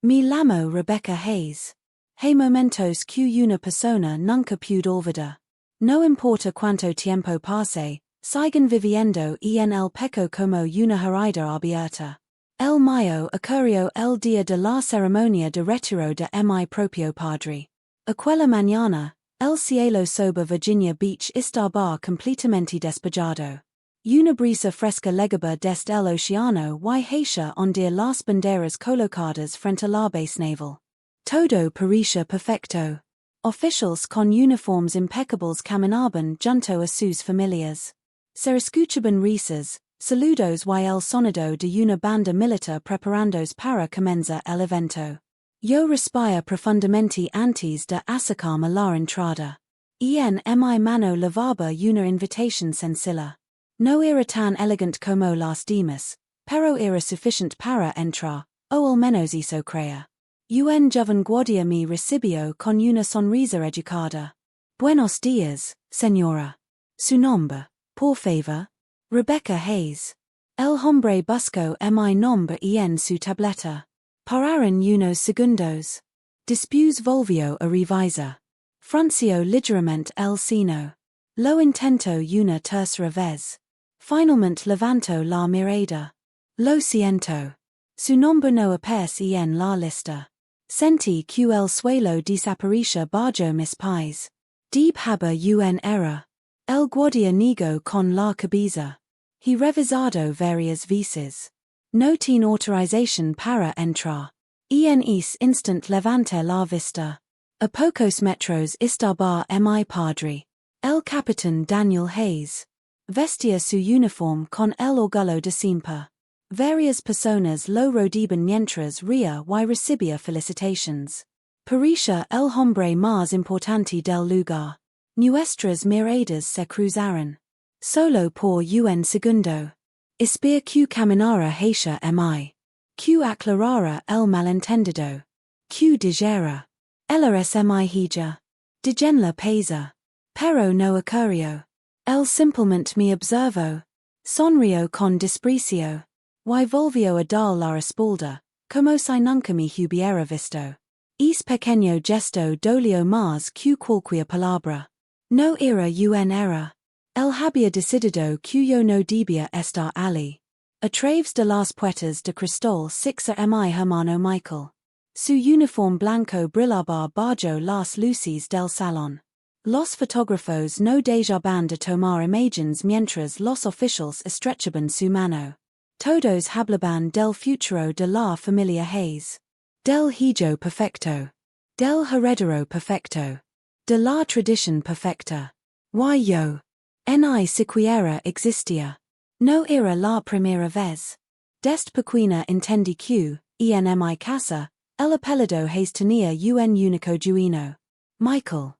Mi llamo Rebecca Hayes. Hay momentos que una persona nunca puede olvidar. No importa cuánto tiempo pase, siguen viviendo en el peco como una herida abierta. El mío ocurrió el día de la ceremonia de retiro de mi propio padre. Aquella mañana, el cielo sobre Virginia Beach estaba completamente despejado. Una brisa fresca llegaba desde el océano y hacía ondear las banderas colocadas frente a la base naval. Todo parecía perfecto. Oficials con uniformes impecables caminaban junto a sus familias. Se escuchaban risas, saludos y el sonido de una banda militar preparándose para comenzar el evento. Yo respiré profundamente antes de acercarme a la entrada. En mi mano llevaba una invitación sencilla. No era tan elegante como las demás, pero era suficiente para entrar, o al menos eso creía. Un joven guardia me recibió con una sonrisa educada. Buenos días, señora. Su nombre, por favor. Rebecca Hayes. El hombre buscó mi nombre en su tableta. Pararon unos segundos. Después volvió a revisar. Frunció ligeramente el ceño. Lo intentó una tercera vez. Finalmente levantó la mirada. Lo siento. Su nombre no aparece en la lista. Sentí que el suelo desaparecía bajo mis pies. Debe haber un error. El guardia negó con la cabeza. He revisado varias veces. No tiene autorización para entrar. En ese instante levanté la vista. A pocos metros estaba mi padre. El capitán Daniel Hayes. Vestía su uniforme con el orgullo de siempre. Varias personas lo rodeaban mientras reía y recibía felicitaciones. Parecía el hombre más importante del lugar. Nuestras miradas se cruzaron. Solo por un segundo. Espero que caminara hacia mi. Que aclarara el malentendido. Que dijera. Ella es mi hija. Dijen la pesa. Pero no ocurrió. Él simplemente me observó. Sonrió con desprecio. Y volvió a dar la espalda, como si nunca me hubiera visto. Ese pequeño gesto dolió más que cualquier palabra. No era un error. Él había decidido que yo no debía estar allí. A través de las puertas de cristal sixa mi hermano Michael. Su uniforme blanco brillaba bajo las luces del salón. Los fotógrafos no dejaban de tomar imágenes mientras los oficiales estrechaban su mano. Todos hablaban del futuro de la familia Hayes. Del hijo perfecto. Del heredero perfecto. De la tradición perfecta. Y yo. Ni siquiera existía. No era la primera vez. Desde pequeña entendí que, en mi casa, el apellido Hayes tenía un único dueño. Michael.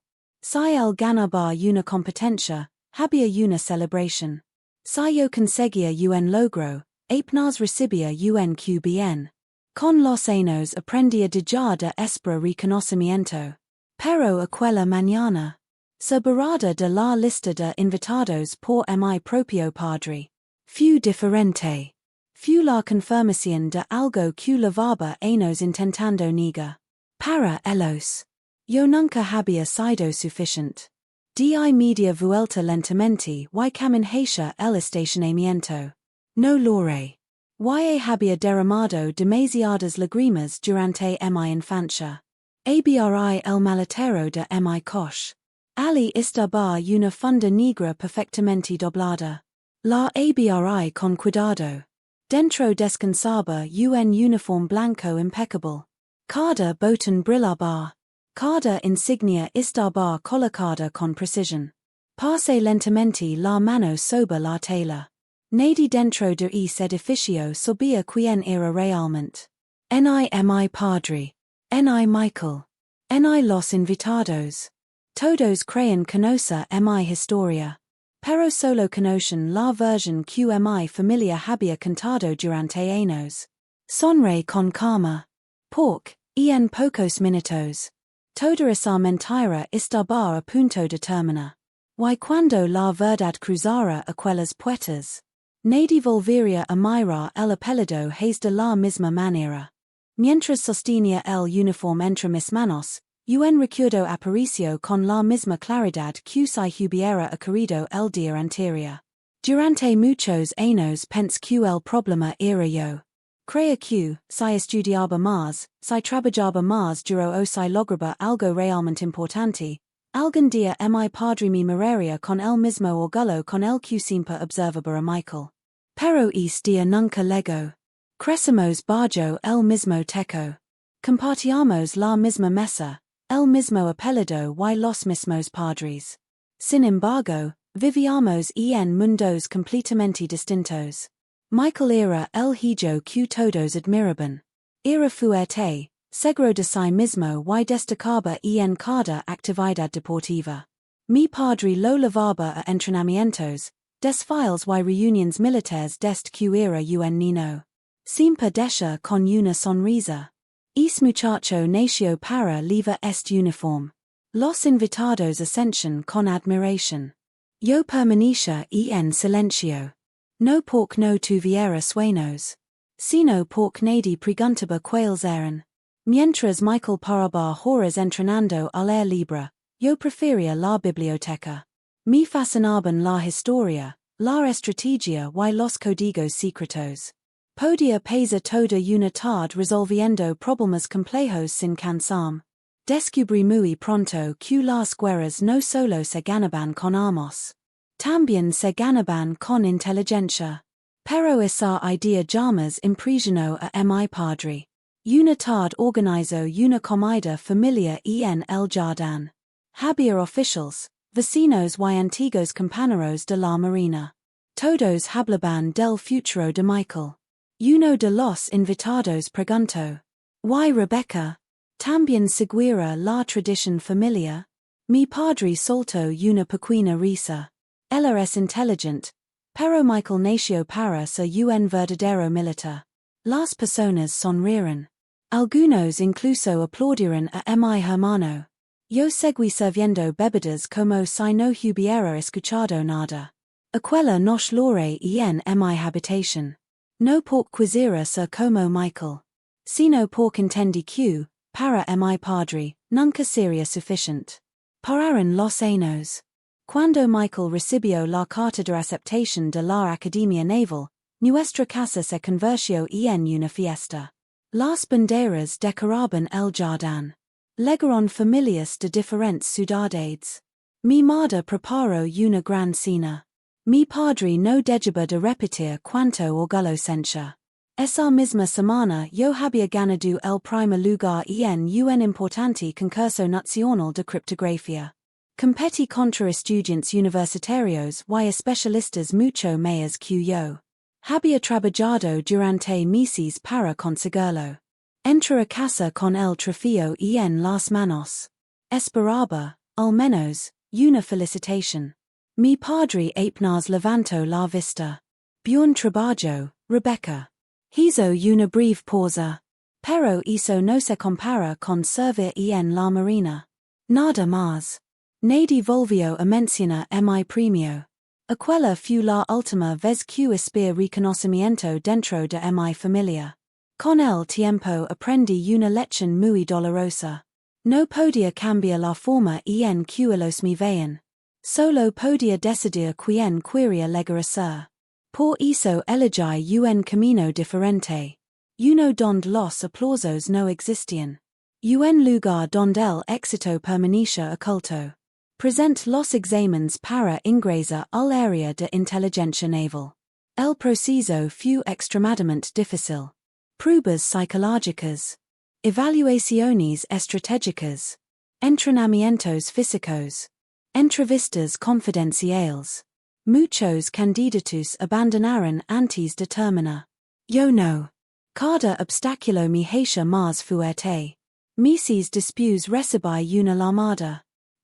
Si él ganaba una competencia, había una celebración. Si yo conseguía un logro, apenas recibía un que bien. Con los años aprendí a dejar de esperar reconocimiento. Pero aquella mañana, separada de la lista de invitados por mi propio padre, fue diferente. Fue la confirmación de algo que llevaba años intentando negar. Para ellos. Yo nunca había sido suficiente. Di media vuelta lentamente y camin hacia el estacionamiento. No logré. Y había derramado demasiadas lágrimas durante mi infancia. Abri el maletero de mi coche. Ali estaba una funda negra perfectamente doblada. La abri con cuidado. Dentro descansaba un uniforme blanco impecable. Cada botón brillaba. Cada insignia estaba colocada con precisión. Pasé lentamente la mano sobre la tela. Nadie dentro de ese edificio sabía quién era realmente. Mi padre. Ni Michael. Ni los invitados. Todos creen conocer mi historia. Pero solo conocen la versión que mi familia había cantado durante años. Sonreí con calma. Porque, en pocos minutos, toda esa mentira estaba a punto de terminar. Y cuando la verdad cruzara aquellas puertas, nadie volvería a mirar el apellido Hayes de la misma manera. Mientras sostenía el uniforme entre mis manos, un recuerdo aparicio con la misma claridad que si hubiera ocurrido el día anterior. Durante muchos años pensé que el problema era yo. Creía que, si estudiaba más, si trabajaba más duro o si lograba algo realmente importante, algún día mi padre me miraría con el mismo orgullo con el que siempre observaba a Michael. Pero este día nunca llegó. Crecimos bajo el mismo techo. Compartíamos la misma mesa, el mismo apellido y los mismos padres. Sin embargo, vivíamos en mundos completamente distintos. Michael era el hijo que todos admiraban. Era fuerte, seguro de sí mismo y destacaba en cada actividad deportiva. Mi padre lo llevaba a entrenamientos, desfiles y reuniones militares desde que era un niño. Siempre decía con una sonrisa: "Es muchacho nació para llevar este uniforme." Los invitados ascension con admiración. Yo permanecía en silencio. No porque no tuviera sueños, sino porque nadie preguntaba cuáles eran. Mientras Michael paraba horas entrenando al aire libre, yo prefería la biblioteca. Me fascinaban la historia, la estrategia y los códigos secretos. Podía pasar toda una tarde resolviendo problemas complejos sin cansarme. Descubrí muy pronto que las guerras no solo se ganaban con armas. También se ganaban con inteligencia. Pero esa idea jamás impresionó a mi padre. Una tarde organizó una comida familiar en el jardín. Había oficiales, vecinos y antiguos compañeros de la Marina. Todos hablaban del futuro de Michael. Uno de los invitados preguntó: "¿Y Rebecca? ¿También seguirá la tradición familiar?" Mi padre soltó una pequeña risa. Ella es inteligente, pero Michael nació para ser un verdadero militar. Las personas sonrieron. Algunos incluso aplaudieron a mi hermano. Yo seguí sirviendo bebidas como si no hubiera escuchado nada. Aquella noche loré en mi habitación. No porque quisiera ser como Michael, sino porque entendí que, para mi padre, nunca sería suficiente. Pararon los años. Cuando Michael recibió la carta de aceptación de la Academia Naval, nuestra casa se convirtió en una fiesta. Las banderas decoraban el jardín. Llegaron familias de diferentes ciudades. Mi madre preparó una gran cena. Mi padre no dejaba de repetir cuánto orgullo sentía. Esa misma semana yo había ganado el primer lugar en un importante concurso nacional de criptografía. Competí contra estudiantes universitarios y especialistas mucho más que yo. Había trabajado durante meses para conseguirlo. Entré a casa con el trofeo en las manos. Esperaba, al menos, una felicitación. Mi padre apenas levantó la vista. "Buen trabajo, Rebecca." Hizo una breve pausa. Pero eso no se compara con servir en la Marina. Nada más. Nadie volvió a mencionar mi premio. Aquella fue la última vez que esperé reconocimiento dentro de mi familia. Con el tiempo aprendí una lección muy dolorosa. No podía cambiar la forma en que los me veían. Solo podía decidir quién quería llegar a ser. Por eso elegí un camino diferente. Uno donde los aplausos no existían. Un lugar donde el éxito permanecía oculto. Present los exámenes para ingresar al área de inteligencia naval. El proceso fue extremadamente difícil. Pruebas psicológicas. Evaluaciones estratégicas. Entrenamientos físicos. Entrevistas confidenciales. Muchos candidatos abandonaron antes de terminar. Yo no. Cada obstáculo me hacía más fuerte. Meses después recibí una llamada.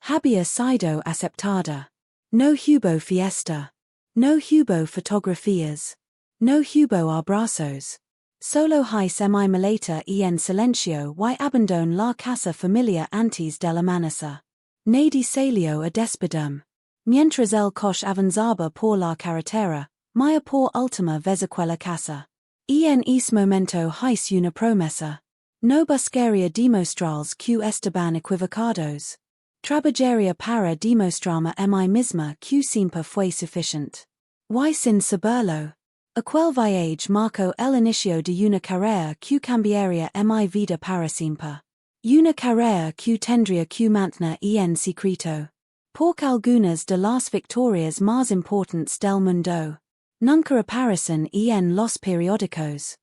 Había sido aceptada. No hubo fiesta. No hubo fotografías. No hubo abrazos. Solo hice mi maleta en silencio y abandoné la casa familiar antes del amanecer. Nadie salió a despedirme. Mientras el coche avanzaba por la carretera, por última vez aquella casa. En ese momento hice una promesa. No buscaria demostrals q estaban equivocados. Trabajaria para demostrarme mi misma que siempre fue suficiente. Y sin saberlo. Aquel viaje marcó el inicio de una carrera que cambiaría mi vida para siempre. Una carrera que tendría que mantener en secreto. Porque algunas de las victorias más importantes del mundo nunca aparecen en los periódicos.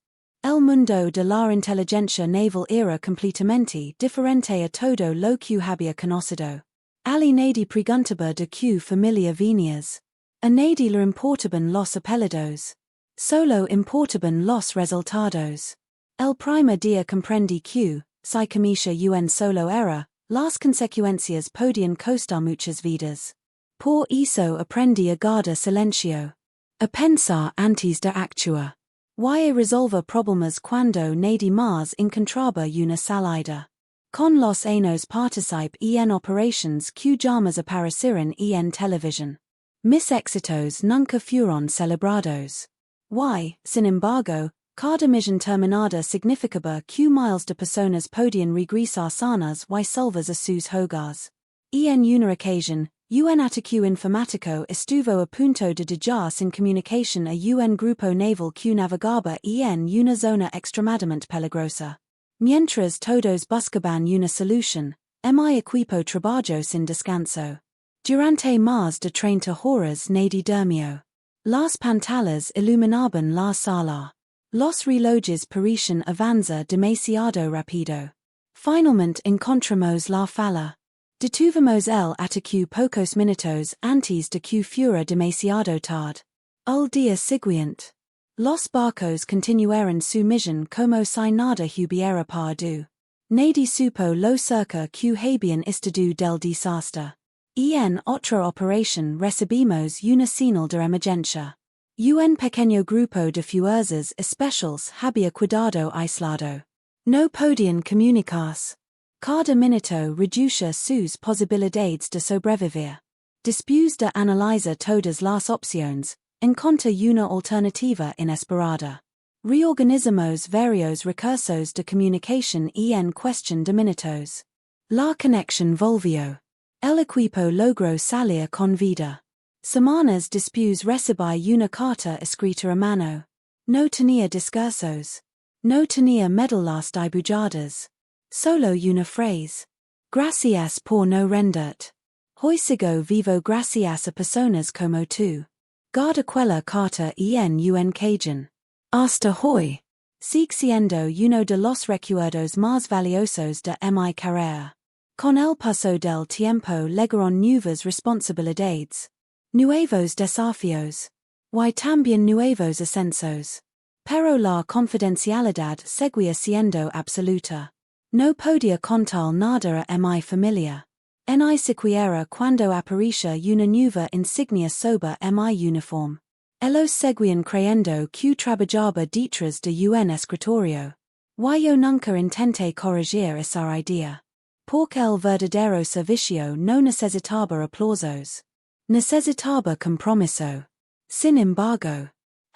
El mundo de la inteligencia naval era completamente diferente a todo lo que había conocido. Ali nadie preguntaba de qué familia venías. A nadie le importaban los apellidos. Solo importaban los resultados. El primer día comprendí que, si camisa solo era, las consecuencias podían costar muchas vidas. Por eso aprendí a guardar silencio. A pensar antes de actuar. Y a resolver problemas cuando nadie más encontraba una salida. Con los años participé en operations que jamás aparecieron en televisión. Mis éxitos nunca fueron celebrados. Y, sin embargo, cada misión terminada significaba que miles de personas podían regresar sanas y salvas a sus hogares. En una ocasión, un ataque informático estuvo a punto de dejar sin comunicación a un grupo naval que navegaba en una zona extremadamente peligrosa. Mientras todos buscaban una solución, mi equipo trabajó sin descanso. Durante más de 30 horas nadie durmió. Las pantallas iluminaban la sala. Los relojes parecían avanzar demasiado rápido. Finalmente encontramos la falla. Detuvimos el ataque pocos minutos antes de que fuera demasiado tarde. Al día siguiente, los barcos continuaron su misión como si nada hubiera pasado. Nadie supo lo cerca que habían estado del desastre. En otra operación recibimos una señal de emergencia. Un pequeño grupo de fuerzas especiales había quedado aislado. No podían comunicarse. Cada minuto reducía sus posibilidades de sobrevivir. Después de analizar todas las opciones, encontré una alternativa inesperada. Reorganizamos varios recursos de comunicación en cuestión de minutos. La conexión volvió. El equipo logró salir con vida. Semanas después recibí una carta escrita a mano. No tenía discursos. No tenía medallas dibujadas. Solo una frase. Gracias por no renderte. Hoy sigo vivo gracias a personas como tú. Guarda aquella carta en un cajón. Hasta hoy. Sigue siendo uno de los recuerdos más valiosos de mi carrera. Con el paso del tiempo llegaron nuevas responsabilidades. Nuevos desafíos. Y también nuevos ascensos. Pero la confidencialidad seguía siendo absoluta. No podía contar nada a mi familia. Ni siquiera cuando aparecía una nueva insignia sobre mi uniforme. Ellos seguían creyendo que trabajaba detrás de un escritorio. Y yo nunca intenté corregir esa idea. Porque el verdadero servicio no necesitaba aplausos. Necesitaba compromiso. Sin embargo,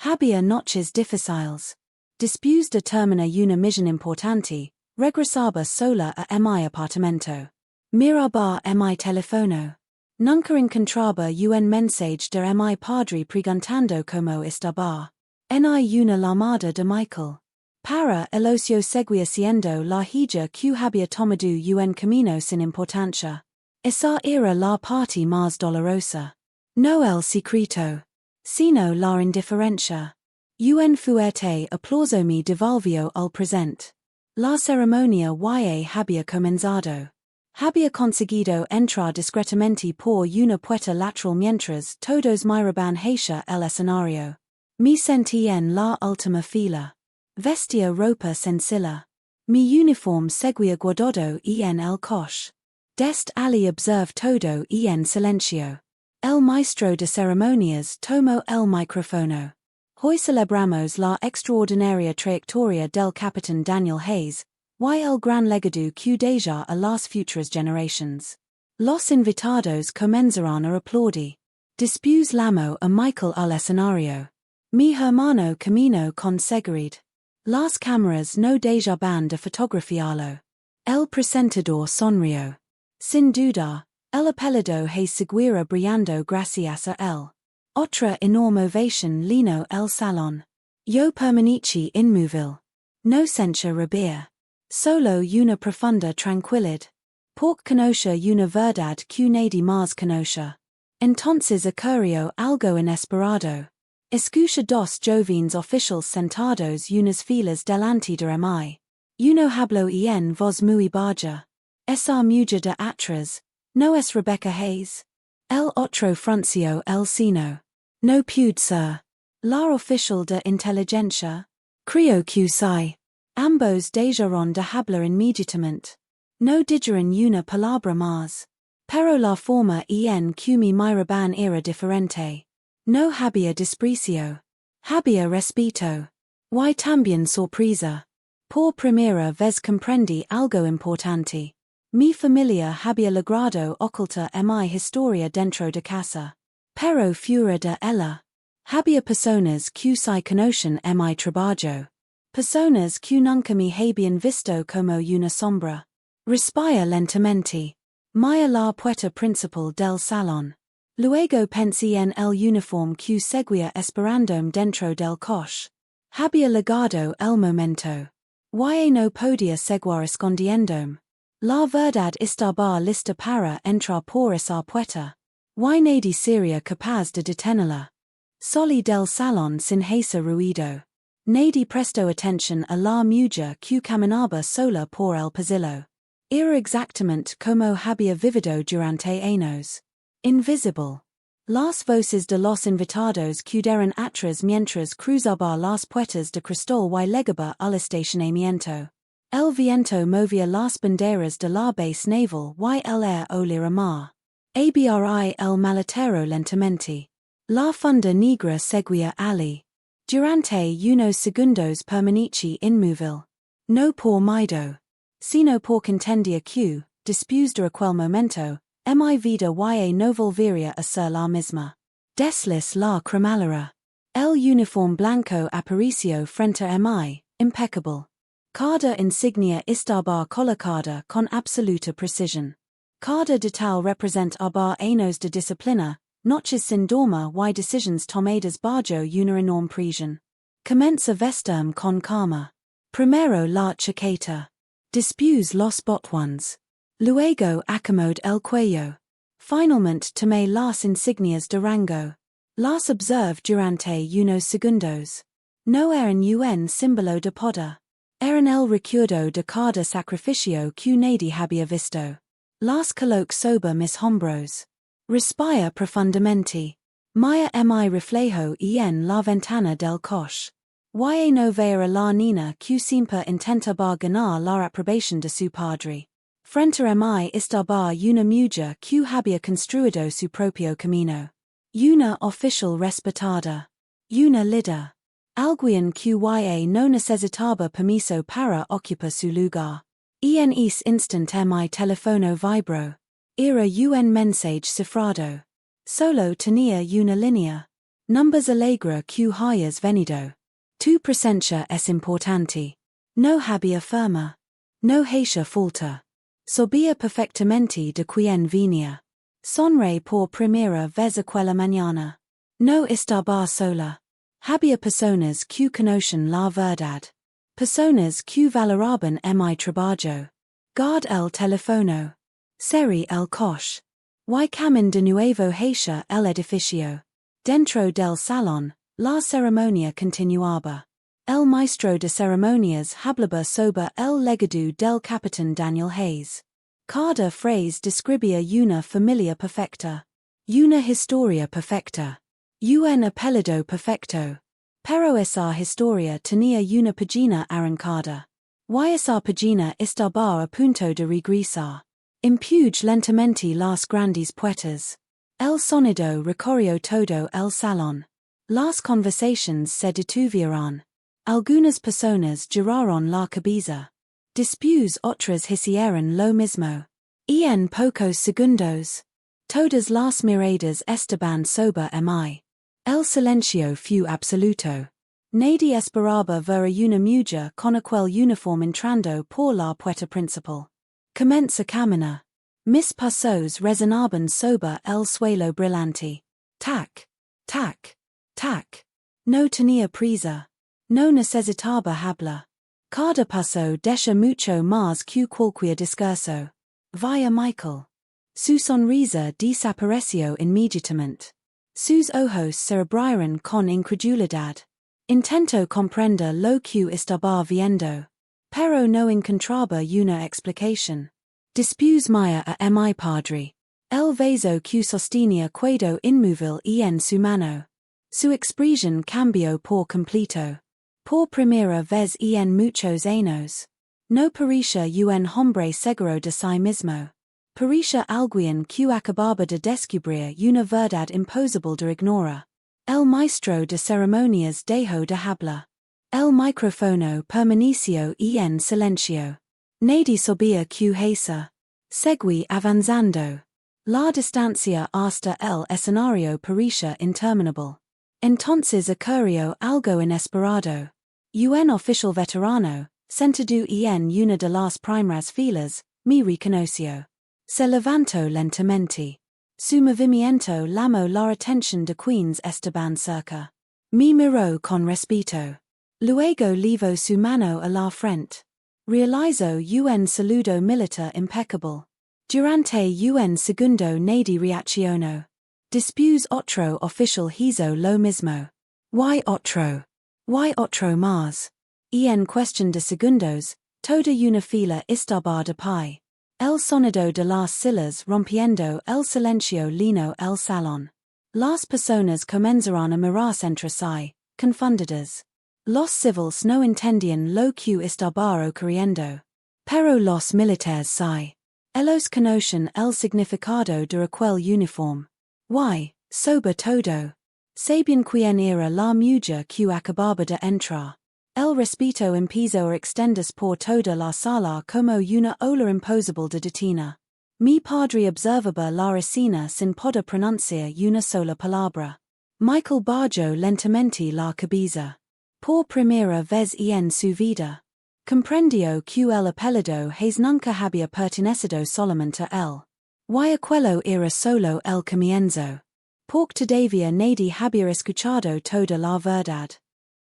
había noches difíciles. Después de terminar una misión importante, regresaba sola a mi apartamento. Miraba mi teléfono. Nunca encontraba un mensaje de mi padre preguntando cómo estaba. Ni una llamada de Michael. Para el ocio seguía siendo la hija que había tomado un camino sin importancia. Esa era la parte más dolorosa. No el secreto, sino la indiferencia. Un fuerte aplauso me devolvió al presente. La ceremonia ya había comenzado. Había conseguido entrar discretamente por una puerta lateral mientras todos miraban hacia el escenario. Me sentí en la última fila. Vestía ropa sencilla. Mi uniforme seguía guardado en el coche. Desde allí observé todo en silencio. El maestro de ceremonias tomó el micrófono. Hoy celebramos la extraordinaria trayectoria del capitán Daniel Hayes, y el gran legado que deja a las futuras generaciones. Los invitados comenzaron a aplaudir. Después llamó a Michael al escenario. Mi hermano caminó con seguridad. Las cámaras no dejaban de fotografiarlo. El presentador sonrió. Sin duda, el apellido hay seguirá brillando gracias a él. Otra enorme ovación llenó el salón. Yo permaneci inmóvil. No sentía rabia. Solo una profunda tranquilidad. Porque conocía una verdad que nadie más conocía. Entonces ocurrió algo inesperado. Escucha dos jóvenes oficiales sentados unas filas delante de mí. Uno habló en voz muy baja. Esa mujer de atrás, ¿no es Rebecca Hayes? El otro frunció el ceño. No pude ser. La oficial de inteligencia. Creo que sí. Ambos dejaron de hablar inmediatamente. No dijeron una palabra más. Pero la forma en que me miraban era diferente. No había desprecio. Había respeto. Y también sorpresa. Por primera vez comprendí algo importante. Mi familia había logrado ocultar mi historia dentro de casa. Pero fuera de ella. Había personas que se conocen mi trabajo. Personas que nunca me habían visto como una sombra. Respira lentamente. Mira la puerta principal del salón. Luego pensé en el uniforme que seguía esperándome dentro del coche. Había llegado el momento. Y no podía seguir escondiéndome. La verdad estaba lista para entrar por esa puerta. Y nadie sería capaz de detenerla. Salí del salón sin hacer ruido. Nadie prestó atención a la mujer que caminaba sola por el pasillo. Era exactamente como había vivido durante años. Invisible. Las voces de los invitados quedaron atrás mientras cruzaba las puertas de cristal y llegaba al estacionamiento. El viento movía las banderas de la base naval y el air olía mar. Abri el maletero lentamente. La funda negra seguía allí. Durante unos segundos permaneci inmóvil. No por miedo. Sino porque entendía que, después de aquel momento, mi vida ya no volvería a ser la misma. Desliz la cremallera. El uniforme blanco apareció frente a mí, impecable. Cada insignia estaba colocada con absoluta precisión. Cada detalle representaba años de disciplina, noches sin dormir y decisiones tomadas bajo una enorme presión. Comencé a vestirme con calma. Primero la chaqueta. Después los botones. Luego acomodé el cuello. Finalmente tomé las insignias de rango. Las observé durante unos segundos. No eran un símbolo de poder. Eran el recuerdo de cada sacrificio que nadie había visto. Las coloqué sobre mis hombros. Respira profundamente. Mira mi reflejo en la ventana del coche. Y no ver a la niña que siempre intentaba ganar la aprobación de su padre. Frente a mí estaba una mujer que había construido su propio camino. Una oficial respetada. Una líder. Alguien que no necesitaba permiso para ocupar su lugar. En ese instante mi teléfono vibró. Era un mensaje cifrado. Solo tenía una línea. Numbers alegra que hayas venido. Tu presencia es importante. No había firma. No hacía falta. Sabía perfectamente de quién venía. Sonreí por primera vez aquella mañana. No estaba sola. Había personas que conocen la verdad. Personas que valoraban mi trabajo. Guard el teléfono. Cerré el coche. Y camin de nuevo hacia el edificio. Dentro del salón, la ceremonia continuaba. El maestro de ceremonias hablaba sobre el legado del capitán Daniel Hayes. Cada frase describía una familia perfecta. Una historia perfecta. Un apellido perfecto. Pero esa historia tenía una página arrancada. Y esa página estaba a punto de regresar. Empujé lentamente las grandes puertas. El sonido recorrió todo el salón. Las conversaciones se detuvieron. Algunas personas giraron la cabeza. Después otras hicieron lo mismo. En pocos segundos. Todas las miradas estaban sobre mí. El silencio fue absoluto. Nadie esperaba ver una mujer con aquel uniforme entrando por la puerta principal. Comença a caminar. Mis pasos resonaban sobre el suelo brillante. Tac, tac, tac. No tenía prisa. No necesitaba hablar. Cada paso deja mucho más que cualquier discurso. Vaya Michael. Su sonrisa desapareció inmediatamente. Sus ojos se abrieron con incredulidad. Intento comprender lo que estaba viendo. Pero no encontraba una explicación. Después mía a mi padre. El vaso que sostenía quedó inmóvil en su mano. Su expresión cambió por completo. Por primera vez en muchos años. No parecía un hombre seguro de sí mismo. Parecía alguien que acababa de descubrir una verdad imposible de ignorar. El maestro de ceremonias dejó de hablar. El micrófono permaneció en silencio. Nadie sabía qué hacer. Seguí avanzando. La distancia hasta el escenario parecía interminable. Entonces ocurrió algo inesperado. Un oficial veterano, sentado en una de las primeras filas, me reconoció. Se levantó lentamente. Su movimiento llamó la atención de quienes estaban cerca. Me miró con respeto. Luego levó su mano a la frente. Realizó un saludo militar impecable. Durante un segundo nadie reaccionó. Después otro oficial hizo lo mismo. ¿Why otro? ¿Why otro más? En cuestión de segundos, toda una fila estaba de pie. El sonido de las sillas rompiendo el silencio llenó el salón. Las personas comenzaron a mirarse entre sí, confundidas. Los civiles no entendían lo que estaba ocurriendo. Pero los militares sí. Ellos conocen el significado de aquel uniforme. Why, sobre todo. Sabían quién era la mujer que acababa de entrar. El respeto empezó a extenderse por toda la sala como una ola imposible de detener. Mi padre observaba la escena sin poder pronunciar una sola palabra. Michael bajó lentamente la cabeza. Por primera vez en su vida. Comprendió que el apellido Hayes nunca había pertenecido solamente a él. Y aquello era solo el comienzo. Porque todavía nadie había escuchado toda la verdad.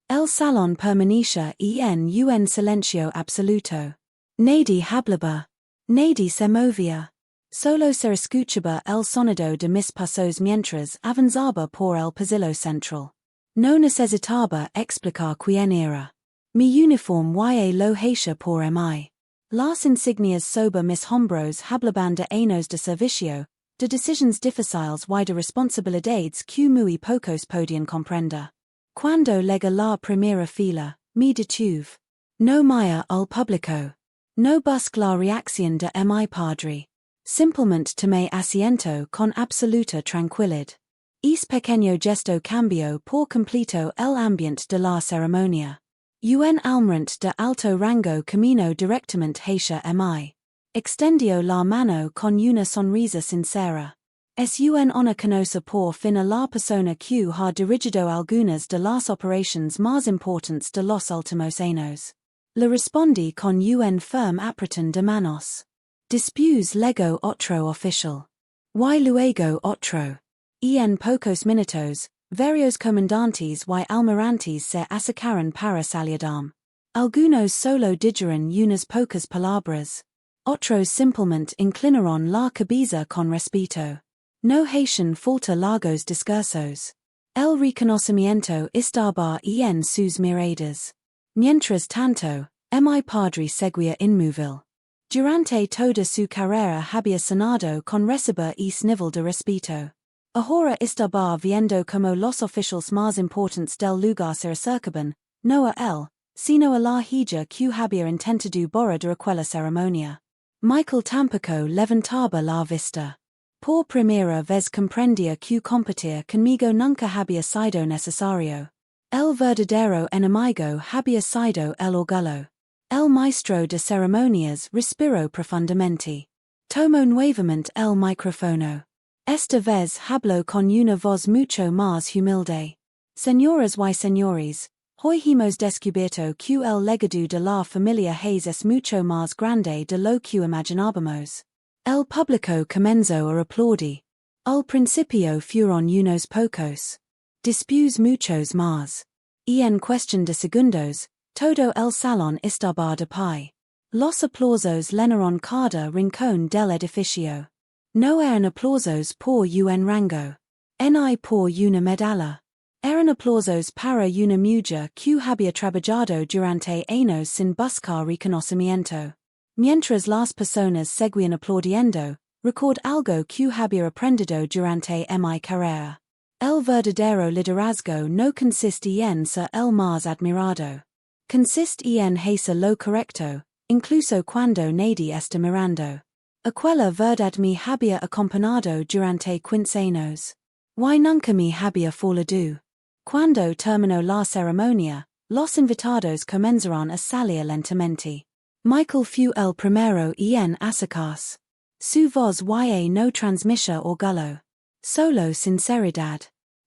El salón permanecía en un silencio absoluto. Nadie hablaba. Nadie se movía. Solo se escuchaba el sonido de mis pasos mientras avanzaba por el pasillo central. No necesitaba explicar quién era. Mi uniforme lo hacía por mí. Las insignias sobre mis hombros hablaban de años de servicio, de decisiones difíciles y de responsabilidades que muy pocos podían comprender. Cuando llegué la primera fila, me detuve. No mira al público. No busqué la reacción de mi padre. Simplemente tomé asiento con absoluta tranquilidad. Ese pequeño gesto cambió por completo el ambiente de la ceremonia. Un almirante de alto rango caminó directamente hacia mí. Extendió la mano con una sonrisa sincera. Es un honor conocer por fin a la persona que ha dirigido algunas de las operaciones más importantes de los últimos años. Le respondí con un firme apretón de manos. Después luego otro oficial. Y luego otro. En pocos minutos, varios comandantes y almirantes se acercaron para saludar. Algunos solo dijeron unas pocas palabras. Otros simplemente inclinaron la cabeza con respeto. No hacían falta largos discursos. El reconocimiento estaba en sus miradas. Mientras tanto, mi padre seguía inmóvil. Durante toda su carrera había sonado con recibir ese nivel de respeto. Ahora estaba viendo como los oficiales más importantes del lugar se acercaban, no a él, sino a la hija que había intentado borrar de aquella ceremonia. Michael tampoco levantaba la vista. Por primera vez comprendía que competir conmigo nunca había sido necesario. El verdadero enemigo había sido el orgullo. El maestro de ceremonias respiró profundamente. Tomó nuevamente el micrófono. Esta vez habló con una voz mucho más humilde. Señoras y señores, Hoy hemos descubierto que el legado de la familia Hayes es mucho más grande de lo que imaginábamos. El público comenzó a aplaudir. Al principio fueron unos pocos. Después muchos más. Y en cuestión de segundos, todo el salón estaba de pie. Los aplausos llenaron cada rincón del edificio. No eran aplausos por un rango. Ni por una medalla. Eran aplausos para una mujer que había trabajado durante años sin buscar reconocimiento. Mientras las personas seguían aplaudiendo, record algo que había aprendido durante mi carrera. El verdadero liderazgo no consiste en ser el más admirado. Consiste en hacer lo correcto, incluso cuando nadie está mirando. Aquella verdad me había acompañado durante 15 años. Y nunca me había fallado. Cuando terminó la ceremonia, los invitados comenzaron a salir lentamente. Michael fue el primero en acercarse. Su voz no transmitía orgullo. Solo sinceridad.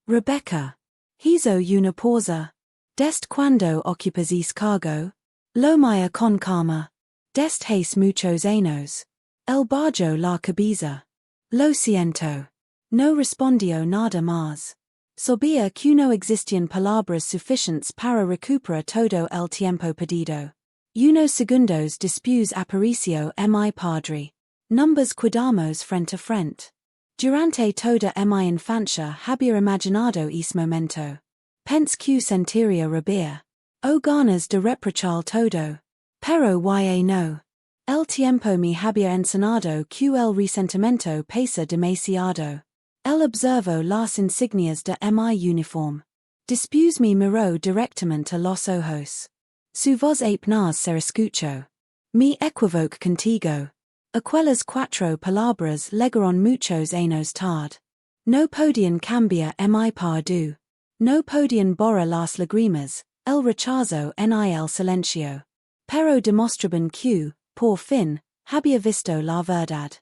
Rebecca. Hizo una pausa. Desde cuando ocupas ese cargo? Lo mira con calma. Desde hace muchos años. El bajó la cabeza. Lo siento. No respondió nada más. Sabía que no existían palabras suficientes para recuperar todo el tiempo perdido. Unos segundos después apareció mi padre. Nos quedamos frente a frente. Durante toda mi infancia había imaginado ese momento. Pensé que sentiría rabia. O ganas de reprochar todo. Pero no. El tiempo me había enseñado que el resentimiento pesa demasiado. Él observó las insignias de mi uniforme. Después me miró directamente a los ojos. Su voz apenas se escuchó. Me equivoco contigo. Aquellas 4 palabras llegaron muchos años tarde. No podían cambiar mi perdón. No podían borrar las lágrimas, el rechazo ni el silencio. Pero demostraban que, por fin, había visto la verdad.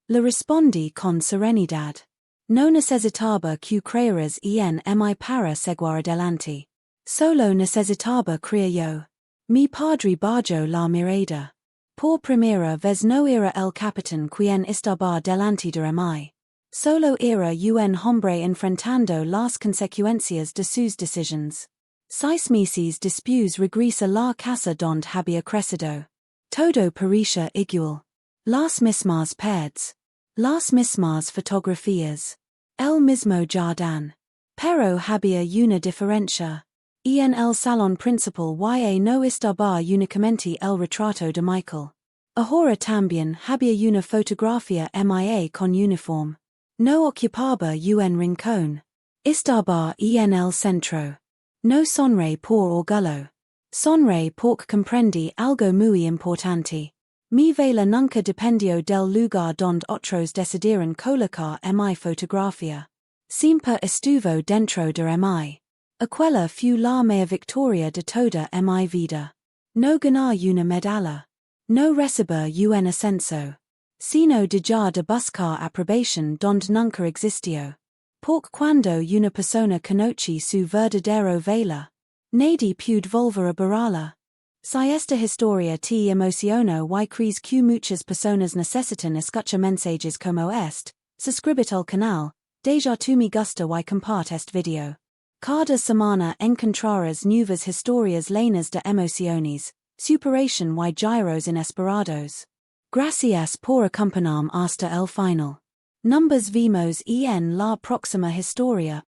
Le respondí con serenidad. No necesitaba que creyeras en mi para seguir adelante. Solo necesitaba creer yo. Mi padre bajó la mirada. Por primera vez no era el capitán quien estaba delante de mí. Solo era un hombre enfrentando las consecuencias de sus decisiones. 6 meses después regresa la casa donde había crecido. Todo parecía igual. Las mismas paredes. Las mismas fotografías. El mismo jardín. Pero había una diferencia. En el salón principal no estaba únicamente el retrato de Michael. Ahora también había una fotografía mía con uniforme. No ocupaba un rincón. Estaba en el centro. No sonreí por orgullo. Sonreí porque comprendí algo muy importante. Mi vela nunca dependió del lugar donde otros decidieron colocar mi fotografía. Siempre estuvo dentro de mí. Aquella fue la mea victoria de toda mi vida. No ganar una medalla. No recibir un ascenso. Sino dejar de buscar aprobación donde nunca existió. Porque cuando una persona conoce su verdadero vela, nadie puede volver a borrarla. Si esta historia te emocionó y crees que muchas personas necesitan escuchar mensajes como este, suscríbete al canal, deja tu me gusta y comparte este video. Cada semana encontrarás nuevas historias llenas de emociones, superación y giros inesperados. Gracias por acompañarme hasta el final. Nos vemos en la próxima historia.